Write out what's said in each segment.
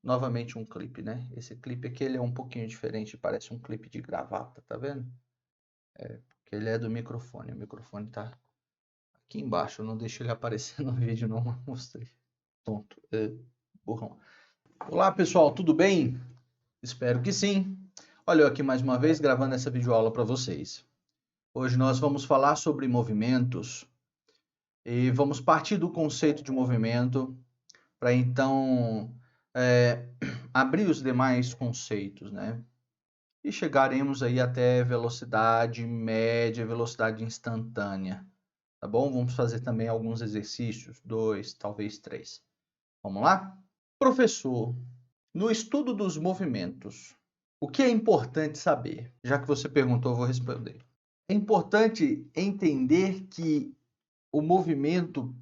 Novamente um clipe, né? Esse clipe aqui ele é um pouquinho diferente, parece um clipe de gravata, tá vendo? Porque ele é do microfone, o microfone tá aqui embaixo, eu não deixo ele aparecer no vídeo, não mostrei. Tonto, burrão. Olá pessoal, tudo bem? Espero que sim. Olha eu aqui mais uma vez gravando essa videoaula para vocês. Hoje nós vamos falar sobre movimentos e vamos partir do conceito de movimento para então abrir os demais conceitos, né? E chegaremos aí até velocidade média, velocidade instantânea, tá bom? Vamos fazer também alguns exercícios, 2, talvez 3. Vamos lá? Professor, no estudo dos movimentos, o que é importante saber? Já que você perguntou, eu vou responder. É importante entender que o movimento,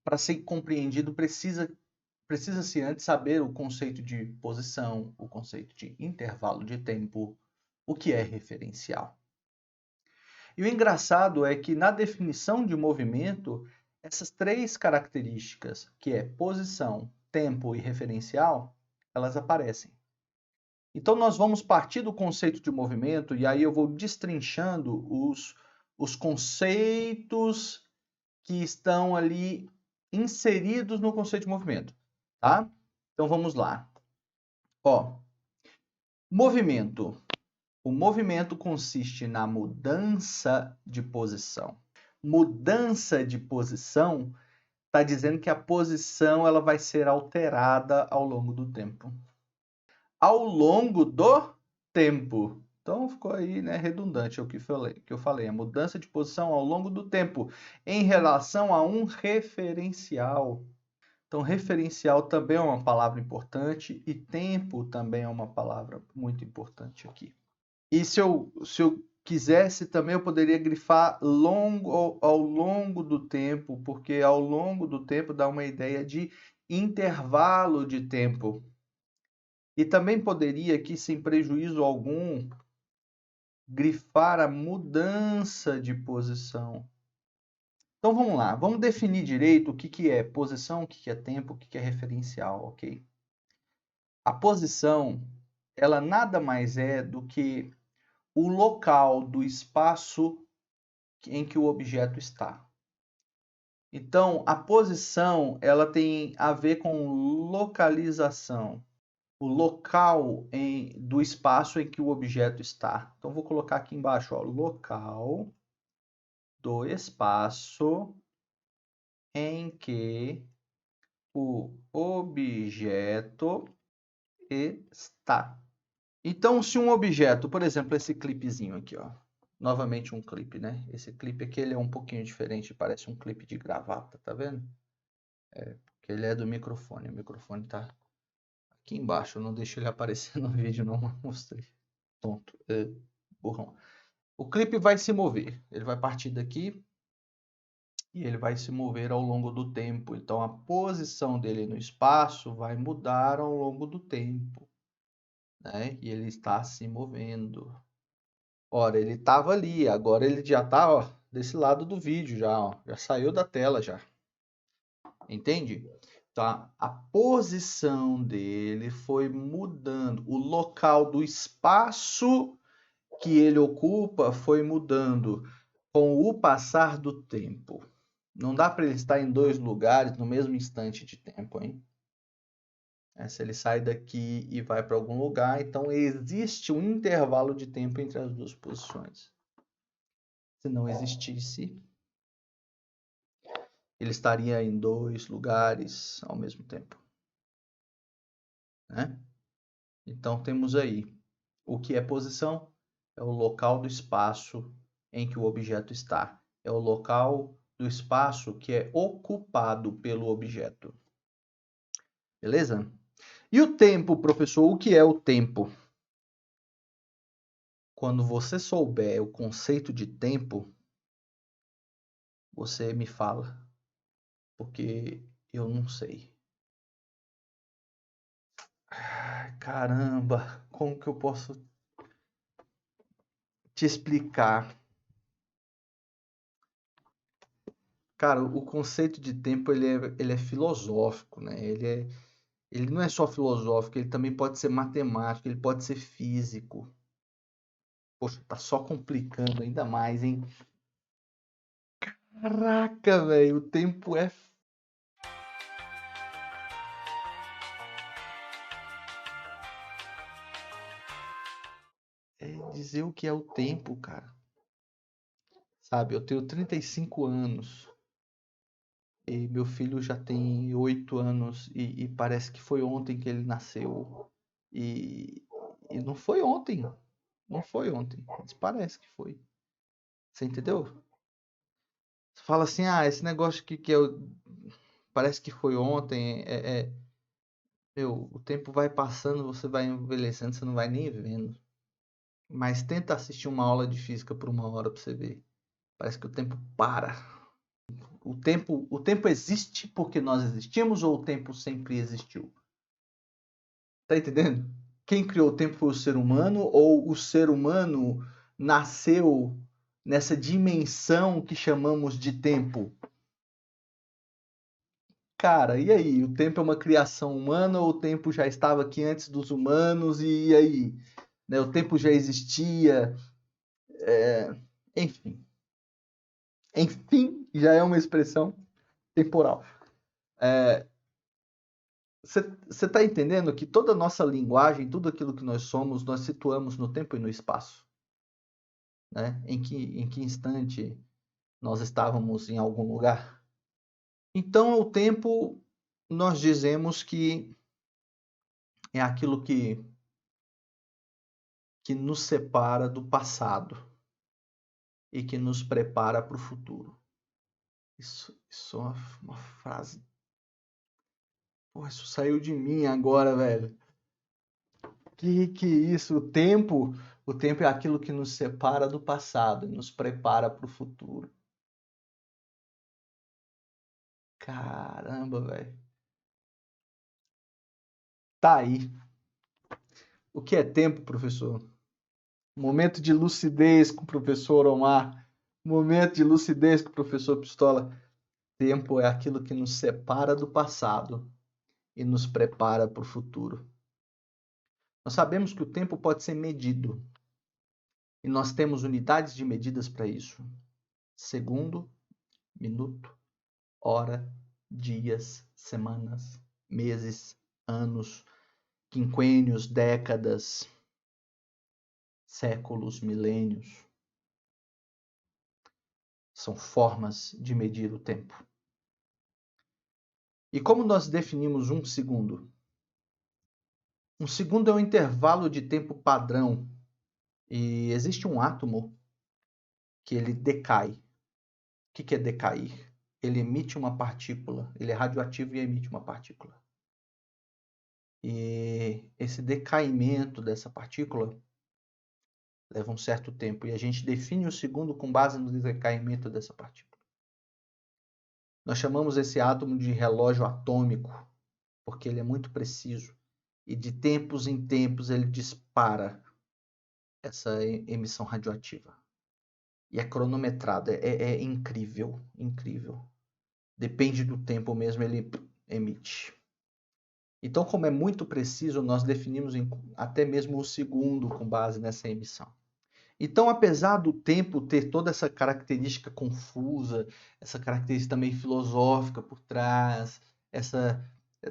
para ser compreendido, precisa-se antes saber o conceito de posição, o conceito de intervalo de tempo, o que é referencial. E o engraçado é que na definição de movimento, essas três características, que é posição, tempo e referencial, elas aparecem. Então nós vamos partir do conceito de movimento e aí eu vou destrinchando os conceitos que estão ali inseridos no conceito de movimento, tá? Então vamos lá. Ó, movimento. O movimento consiste na mudança de posição. Mudança de posição está dizendo que a posição ela vai ser alterada ao longo do tempo. Ao longo do tempo. Então ficou aí, né, redundante o que eu falei. A mudança de posição ao longo do tempo em relação a um referencial. Então, referencial também é uma palavra importante e tempo também é uma palavra muito importante aqui. E se eu quisesse também, eu poderia grifar ao longo do tempo, porque ao longo do tempo dá uma ideia de intervalo de tempo. E também poderia aqui, sem prejuízo algum, grifar a mudança de posição. Então vamos lá, vamos definir direito o que é posição, o que é tempo, o que é referencial, ok? A posição, ela nada mais é do que o local do espaço em que o objeto está. Então, a posição, ela tem a ver com localização, o local do espaço em que o objeto está. Então, vou colocar aqui embaixo, ó, local do espaço em que o objeto está. Então, se um objeto, por exemplo, esse clipezinho aqui, ó, novamente um clipe, né? Esse clipe aqui ele é um pouquinho diferente, parece um clipe de gravata, tá vendo? Porque ele é do microfone, o microfone tá aqui embaixo, eu não deixo ele aparecer no vídeo, não mostrei. Tonto, burrão. O clipe vai se mover, ele vai partir daqui e ele vai se mover ao longo do tempo. Então, a posição dele no espaço vai mudar ao longo do tempo, né? E ele está se movendo. Ora, ele estava ali, agora ele já está, ó, desse lado do vídeo já, ó, já saiu da tela já. Entende? Tá? A posição dele foi mudando, o local do espaço que ele ocupa foi mudando com o passar do tempo. Não dá para ele estar em dois lugares no mesmo instante de tempo, hein? Se ele sai daqui e vai para algum lugar, então existe um intervalo de tempo entre as duas posições. Se não existisse, ele estaria em dois lugares ao mesmo tempo, né? Então temos aí o que é posição? É o local do espaço em que o objeto está. É o local do espaço que é ocupado pelo objeto. Beleza? E o tempo, professor? O que é o tempo? Quando você souber o conceito de tempo, você me fala, porque eu não sei. Caramba, como que eu posso te explicar? Cara, o conceito de tempo ele é filosófico, né? Ele não é só filosófico, ele também pode ser matemático, ele pode ser físico. Poxa, tá só complicando ainda mais, hein? Caraca, velho, o tempo é dizer o que é o tempo, cara. Sabe, eu tenho 35 anos e meu filho já tem 8 anos e parece que foi ontem que ele nasceu. E, e não foi ontem, não foi ontem, mas parece que foi. Você entendeu? Você fala assim, ah, esse negócio que parece que foi ontem, meu, o tempo vai passando, você vai envelhecendo, você não vai nem vendo. Mas tenta assistir uma aula de física por uma hora pra você ver. Parece que o tempo para. O tempo existe porque nós existimos ou o tempo sempre existiu? Tá entendendo? Quem criou o tempo foi o ser humano ou o ser humano nasceu nessa dimensão que chamamos de tempo? Cara, e aí? O tempo é uma criação humana ou o tempo já estava aqui antes dos humanos? E aí? Né, o tempo já existia? Enfim. Enfim, já é uma expressão temporal. Você está entendendo que toda a nossa linguagem, tudo aquilo que nós somos, nós situamos no tempo e no espaço, né? Em que instante nós estávamos em algum lugar? Então, o tempo, nós dizemos que é aquilo que nos separa do passado e que nos prepara para o futuro. Isso é uma frase. Porra, isso saiu de mim agora, velho. Que isso? O tempo é aquilo que nos separa do passado e nos prepara para o futuro. Caramba, velho. Tá aí. O que é tempo, professor? Momento de lucidez com o professor Omar. Momento de lucidez com o professor Pistola. Tempo é aquilo que nos separa do passado e nos prepara para o futuro. Nós sabemos que o tempo pode ser medido e nós temos unidades de medidas para isso: segundo, minuto, hora, dias, semanas, meses, anos, quinquênios, décadas, séculos, milênios. São formas de medir o tempo. E como nós definimos um segundo? Um segundo é um intervalo de tempo padrão. E existe um átomo que ele decai. O que é decair? Ele emite uma partícula. Ele é radioativo e emite uma partícula. E esse decaimento dessa partícula leva um certo tempo. E a gente define o segundo com base no decaimento dessa partícula. Nós chamamos esse átomo de relógio atômico, porque ele é muito preciso. E de tempos em tempos ele dispara essa emissão radioativa. E é cronometrado, é incrível, incrível. Depende do tempo mesmo, ele emite. Então, como é muito preciso, nós definimos até mesmo o segundo com base nessa emissão. Então, apesar do tempo ter toda essa característica confusa, essa característica também filosófica por trás,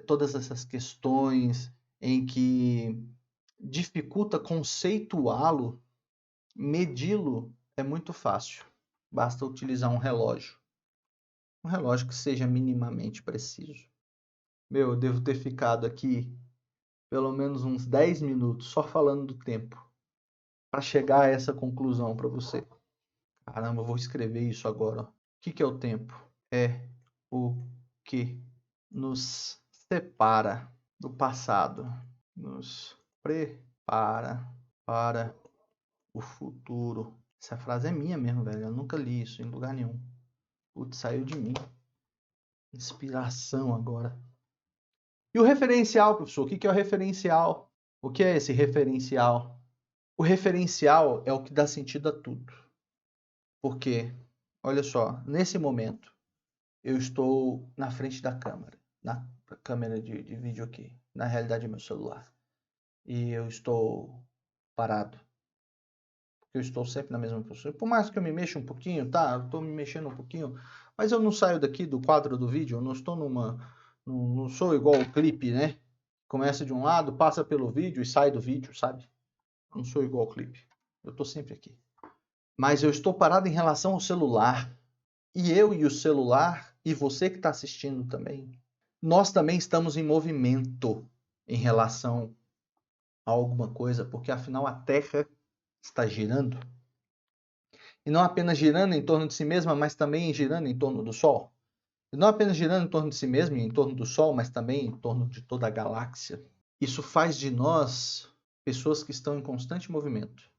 todas essas questões em que dificulta conceituá-lo, medi-lo é muito fácil. Basta utilizar um relógio. Um relógio que seja minimamente preciso. Meu, eu devo ter ficado aqui pelo menos uns 10 minutos só falando do tempo para chegar a essa conclusão para você. Caramba, eu vou escrever isso agora. O que é o tempo? É o que nos separa do passado, nos prepara para o futuro. Essa frase é minha mesmo, velho. Eu nunca li isso em lugar nenhum. Putz, saiu de mim. Inspiração agora. E o referencial, professor? O que é o referencial? O que é esse referencial? O referencial é o que dá sentido a tudo. Porque, olha só, nesse momento, eu estou na frente da câmera, na câmera de vídeo aqui. na realidade é meu celular. E eu estou parado. Porque eu estou sempre na mesma posição. Por mais que eu me mexa um pouquinho, tá? Eu estou me mexendo um pouquinho, mas eu não saio daqui do quadro do vídeo, eu não estou não sou igual o clipe, né? Começa de um lado, passa pelo vídeo e sai do vídeo, sabe? Eu não sou igual o clipe. Eu estou sempre aqui. Mas eu estou parado em relação ao celular. E eu e o celular, e você que está assistindo também, nós também estamos em movimento em relação a alguma coisa, porque afinal a Terra está girando. E não apenas girando em torno de si mesma, mas também girando em torno do Sol. E não apenas girando em torno de si mesma e em torno do Sol, mas também em torno de toda a galáxia. Isso faz de nós pessoas que estão em constante movimento,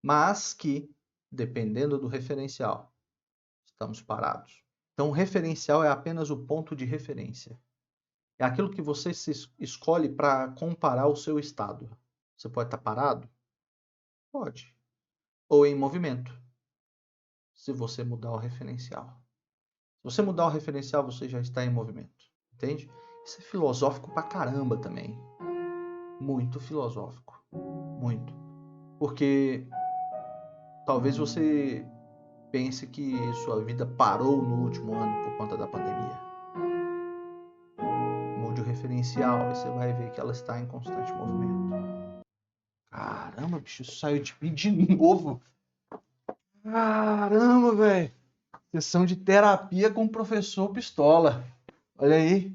mas que, dependendo do referencial, estamos parados. Então, o referencial é apenas o ponto de referência. É aquilo que você escolhe para comparar o seu estado. Você pode estar parado? Pode. Ou em movimento, se você mudar o referencial. Se você mudar o referencial, você já está em movimento. Entende? Isso é filosófico pra caramba também. Muito filosófico. Muito. Porque talvez você pense que sua vida parou no último ano por conta da pandemia. Mude o referencial e você vai ver que ela está em constante movimento. Caramba, bicho, isso saiu de mim de novo. Caramba, velho. Sessão de terapia com o professor Pistola. Olha aí.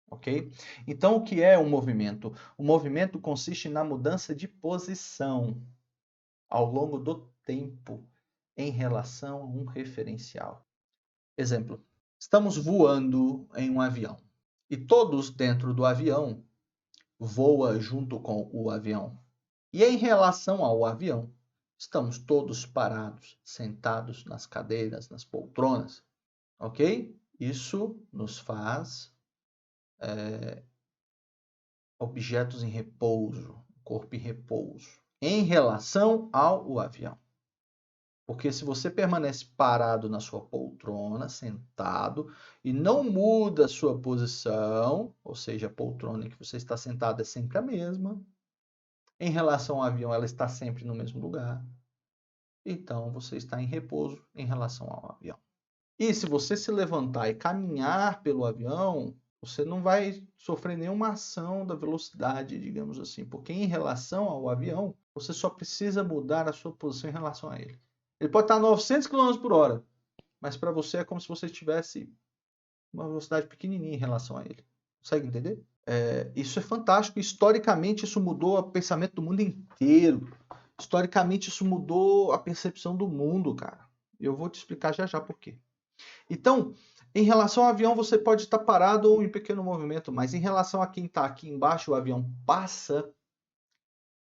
Ok? Então, o que é um movimento? O movimento consiste na mudança de posição ao longo do tempo em relação a um referencial. Exemplo: estamos voando em um avião e todos dentro do avião voam junto com o avião. E em relação ao avião, estamos todos parados, sentados nas cadeiras, nas poltronas. Ok? Isso nos faz objetos em repouso, corpo em repouso, em relação ao avião. Porque se você permanece parado na sua poltrona, sentado, e não muda a sua posição, ou seja, a poltrona em que você está sentado é sempre a mesma, em relação ao avião ela está sempre no mesmo lugar, então você está em repouso em relação ao avião. E se você se levantar e caminhar pelo avião, você não vai sofrer nenhuma ação da velocidade, digamos assim, porque em relação ao avião, você só precisa mudar a sua posição em relação a ele. Ele pode estar a 900 km por hora, mas para você é como se você tivesse uma velocidade pequenininha em relação a ele. Consegue entender? Isso é fantástico. Historicamente, isso mudou o pensamento do mundo inteiro. Historicamente, isso mudou a percepção do mundo, cara. Eu vou te explicar já já por quê. Então, em relação ao avião, você pode estar parado ou em pequeno movimento, mas em relação a quem está aqui embaixo, o avião passa,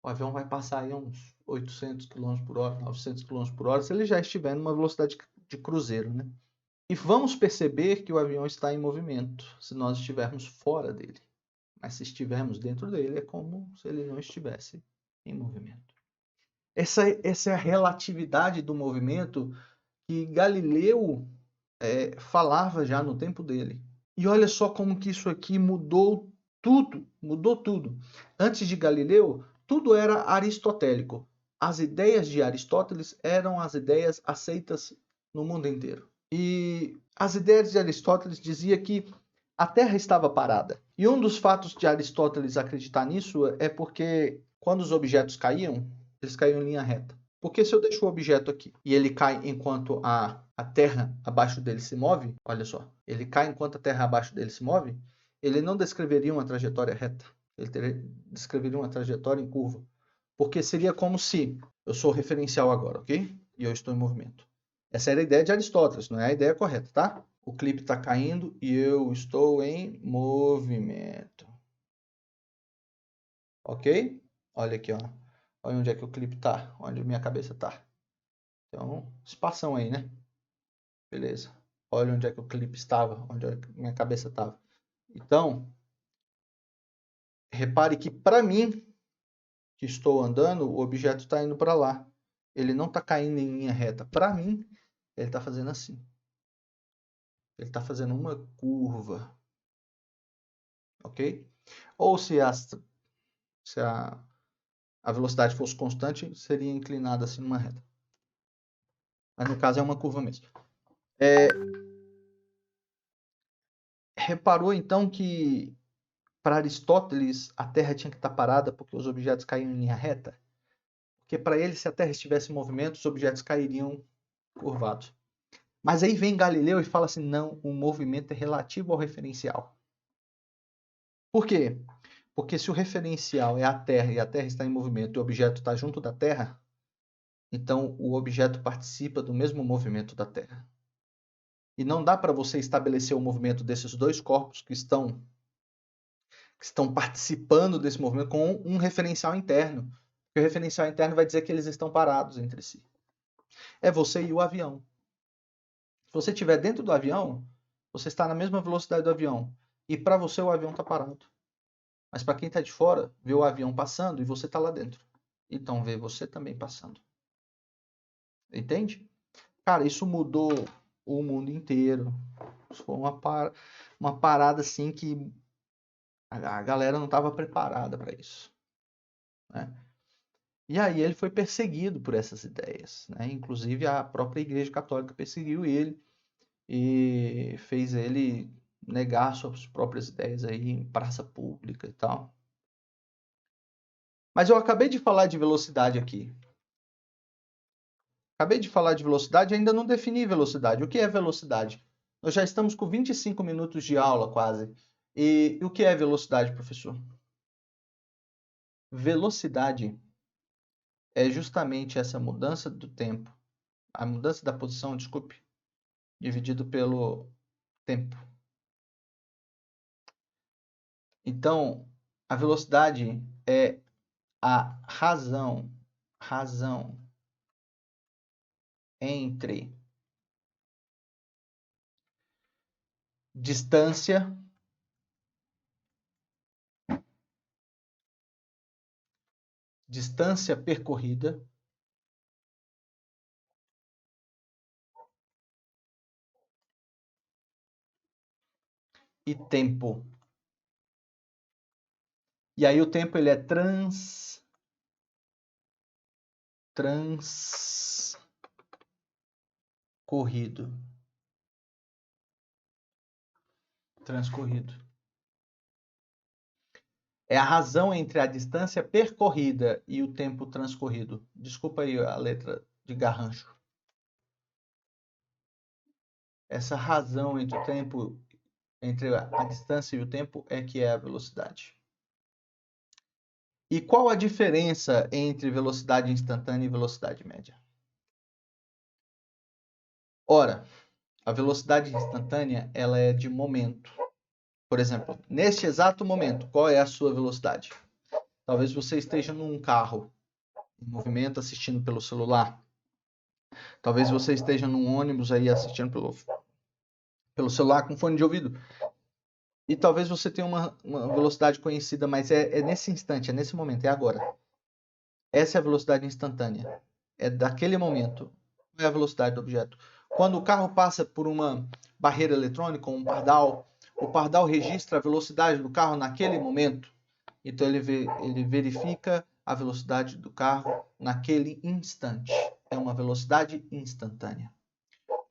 o avião vai passar aí uns 800 km por hora, 900 km por hora, se ele já estiver numa velocidade de cruzeiro, né? E vamos perceber que o avião está em movimento, se nós estivermos fora dele. Mas se estivermos dentro dele, é como se ele não estivesse em movimento. Essa é a relatividade do movimento que Galileu falava já no tempo dele. E olha só como que isso aqui mudou tudo, mudou tudo. Antes de Galileu, tudo era aristotélico. As ideias de Aristóteles eram as ideias aceitas no mundo inteiro. E as ideias de Aristóteles diziam que a Terra estava parada. E um dos fatos de Aristóteles acreditar nisso é porque quando os objetos caíam, eles caíam em linha reta. Porque se eu deixo o objeto aqui e ele cai enquanto a Terra abaixo dele se move, olha só, ele cai enquanto a Terra abaixo dele se move, ele não descreveria uma trajetória reta, ele descreveria uma trajetória em curva. Porque seria como se eu sou o referencial agora, ok? E eu estou em movimento. Essa era a ideia de Aristóteles, não é a ideia correta, tá? O clipe está caindo e eu estou em movimento. Ok? Olha aqui, ó. Olha onde é que o clipe está, onde minha cabeça está. Então, espação aí, né? Beleza. Olha onde é que o clipe estava, onde a minha cabeça estava. Então, repare que para mim, que estou andando, o objeto está indo para lá. Ele não está caindo em linha reta. Para mim, ele está fazendo assim. Ele está fazendo uma curva. Ok? Ou se a velocidade fosse constante, seria inclinada assim numa reta. Mas no caso é uma curva mesmo. Reparou então que para Aristóteles a Terra tinha que estar parada porque os objetos caíam em linha reta? Porque para ele, se a Terra estivesse em movimento, os objetos cairiam curvados. Mas aí vem Galileu e fala assim: não, o movimento é relativo ao referencial. Por quê? Porque se o referencial é a Terra e a Terra está em movimento e o objeto está junto da Terra, então o objeto participa do mesmo movimento da Terra. E não dá para você estabelecer o movimento desses dois corpos que estão participando desse movimento com um referencial interno. Porque o referencial interno vai dizer que eles estão parados entre si. É você e o avião. Se você estiver dentro do avião, você está na mesma velocidade do avião. E para você o avião está parado. Mas para quem está de fora, vê o avião passando e você está lá dentro. Então vê você também passando. Entende? Cara, isso mudou o mundo inteiro. Isso foi uma parada assim que a galera não estava preparada para isso. Né? E aí ele foi perseguido por essas ideias. Né? Inclusive a própria Igreja Católica perseguiu ele e fez ele negar suas próprias ideias aí em praça pública e tal. Mas eu acabei de falar de velocidade aqui. Acabei de falar de velocidade e ainda não defini velocidade. O que é velocidade? Nós já estamos com 25 minutos de aula quase. E o que é velocidade, professor? Velocidade é justamente essa mudança do tempo, a mudança da posição, desculpe, dividido pelo tempo. Então, a velocidade é a razão entre distância percorrida e tempo. E aí o tempo ele é transcorrido. É a razão entre a distância percorrida e o tempo transcorrido. Desculpa aí a letra de garrancho. Essa razão entre o tempo, entre a distância e o tempo é que é a velocidade. E qual a diferença entre velocidade instantânea e velocidade média? Ora, a velocidade instantânea ela é de momento. Por exemplo, neste exato momento, qual é a sua velocidade? Talvez você esteja num carro em movimento assistindo pelo celular. Talvez você esteja num ônibus aí assistindo pelo celular com fone de ouvido. E talvez você tenha uma velocidade conhecida, mas é nesse instante, é nesse momento, é agora. Essa é a velocidade instantânea. É daquele momento. Qual é a velocidade do objeto? Quando o carro passa por uma barreira eletrônica, um pardal, o pardal registra a velocidade do carro naquele momento. Então ele verifica a velocidade do carro naquele instante. É uma velocidade instantânea.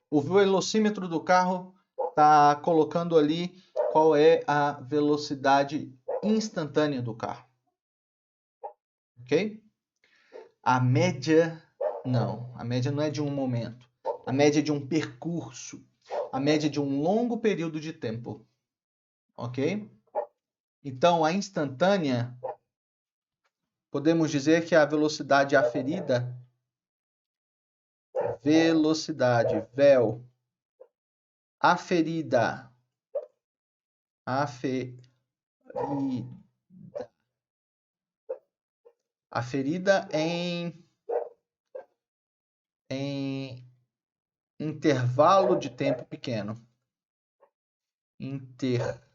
O velocímetro do carro está colocando ali qual é a velocidade instantânea do carro. Ok? A média, não. A média não é de um momento. A média é de um percurso. A média é de um longo período de tempo. Ok? Então, a instantânea, podemos dizer que a velocidade aferida, aferida, aferida em intervalo de tempo pequeno. Intervalo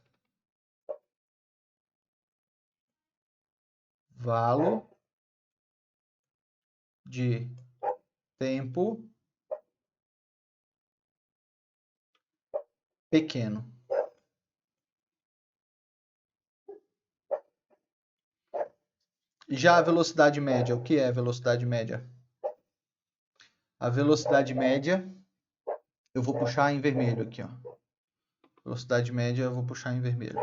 de tempo pequeno. Já a velocidade média, o que é a velocidade média? A velocidade média, eu vou puxar em vermelho aqui, ó. Velocidade média, eu vou puxar em vermelho.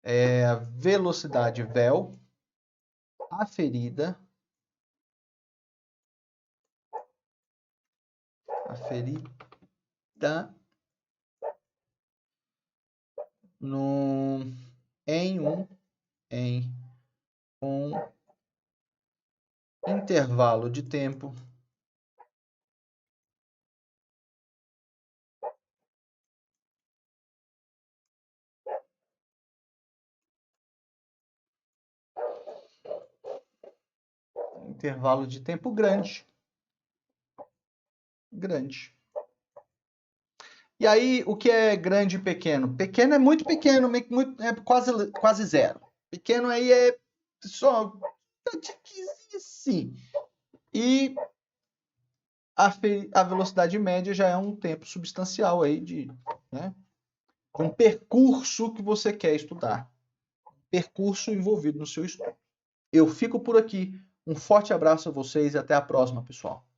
É a velocidade vel aferida no, em um intervalo de tempo grande. Grande. E aí, o que é grande e pequeno? Pequeno é muito pequeno, é quase zero. Pequeno aí é só sim. E a velocidade média já é um tempo substancial aí de, né, um percurso que você quer estudar. Percurso envolvido no seu estudo. Eu fico por aqui. Um forte abraço a vocês e até a próxima, pessoal.